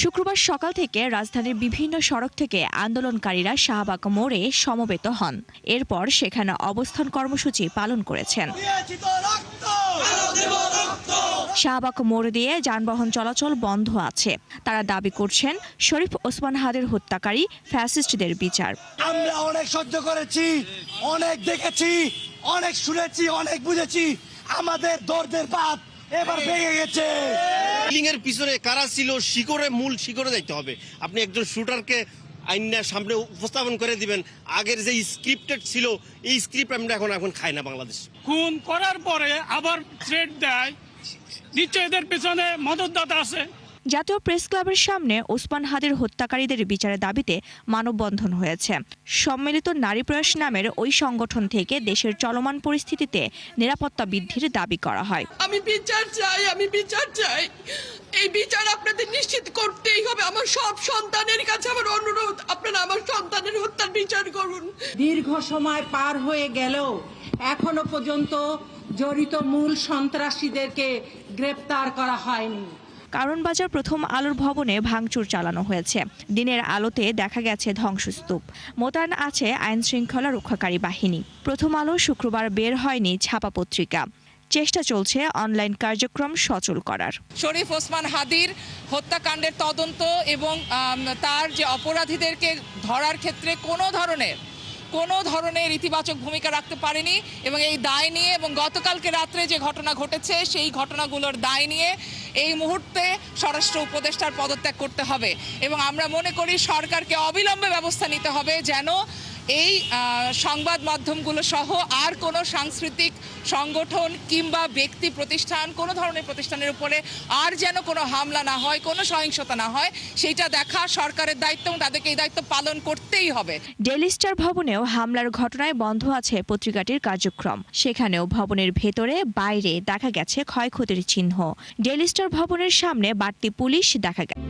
শুক্রবার সকাল থেকে রাজধানীর বিভিন্ন সড়ক থেকে আন্দোলনকারীরা শাহবাগ মোড়ে সমবেত হন। এরপর সেখানে অবস্থান কর্মসূচি পালন করেছেন। শাহবাগ মোড় দিয়ে যানবাহন চলাচল বন্ধ আছে। তারা দাবি করছেন শরীফ ওসমান হাদির হত্যাকারী ফ্যাসিস্টদের বিচার। আমরা অনেক সহ্য করেছি, অনেক দেখেছি, অনেক শুনেছি, অনেক বুঝেছি। আমাদের দর্দের বাঁধ এবার ভেঙে গেছে। কিলিংয়ের পিছনে কারা ছিল মূল শিকড়ে যাইতে হবে। আপনি একজন শুটারকে আইনের সামনে উপস্থাপন করে দিবেন। আগের যে স্ক্রিপ্টেড ছিল এই স্ক্রিপ্ট আমরা এখন খাই না বাংলাদেশ। খুন করার পরে আবার থ্রেট দেয়, নিশ্চয় এদের পেছনে মদতদাতা আছে। জাতীয় প্রেস ক্লাবের সামনে ওসমান হাদির হত্যাকারীদের বিচারের দাবিতে মানববন্ধন হয়েছে। সম্মিলিত নারী প্রয়াস নামের ওই সংগঠন থেকে দেশের চলমান পরিস্থিতিতে নিরাপত্তা বৃদ্ধির দাবি করা হয়। আমি বিচার চাই। এই বিচার আপনাদের নিশ্চিত করতেই হবে। আমার সব সন্তানের কাছে আমার অনুরোধ, আপনারা আমার সন্তানের হত্যার বিচার করুন। দীর্ঘ সময় পার হয়ে গেলেও এখনো পর্যন্ত জড়িত মূল সন্ত্রাসীদেরকে গ্রেপ্তার করা হয়নি। কারণ বাজার প্রথম আলোর ভবনে ভাঙচুর চালানো হয়েছে। দিনের আলোতে দেখা গেছে ধ্বংসস্তূপ। মোতায়েন আছে আইন শৃঙ্খলা রক্ষাকারী বাহিনী। প্রথম আলো শুক্রবার বের হয়নি ছাপা পত্রিকা। চেষ্টা চলছে অনলাইন কার্যক্রম সচল করার। শরীফ ওসমান হাদির হত্যাকাণ্ডের তদন্ত এবং তার যে অপরাধীদেরকে ধরার ক্ষেত্রে কোনো ধরনের ইতিবাচক ভূমিকা রাখতে পারেনি এবং এই দায় নিয়ে এবং গতকালকে রাত্রে যে ঘটনা ঘটেছে সেই ঘটনাগুলোর দায় নিয়ে এই মুহূর্তে স্বরাষ্ট্র উপদেষ্টার পদত্যাগ করতে হবে এবং আমরা মনে করি সরকারকে অবিলম্বে ব্যবস্থা নিতে হবে যেন এই সংবাদ মাধ্যমগুলো সহ আর কোনো সাংস্কৃতিক সংগঠন কিংবা ব্যক্তি প্রতিষ্ঠান কোনো ধরনের প্রতিষ্ঠানের উপরে আর যেন কোনো হামলা না হয়, কোনো সহিংসতা না হয়, সেইটা দেখা সরকারের দায়িত্ব এবং তাদেরকে এই দায়িত্ব পালন করতেই হবে। ডেইলি স্টার ভবনেও হামলার ঘটনায় বন্ধ আছে পত্রিকাটির কার্যক্রম। সেখানেও ভবনের ভেতরে বাইরে দেখা গেছে ক্ষয়ক্ষতির চিহ্ন। ডেইলি স্টার ভবনের সামনে বাড়তি পুলিশ দেখা গেছে।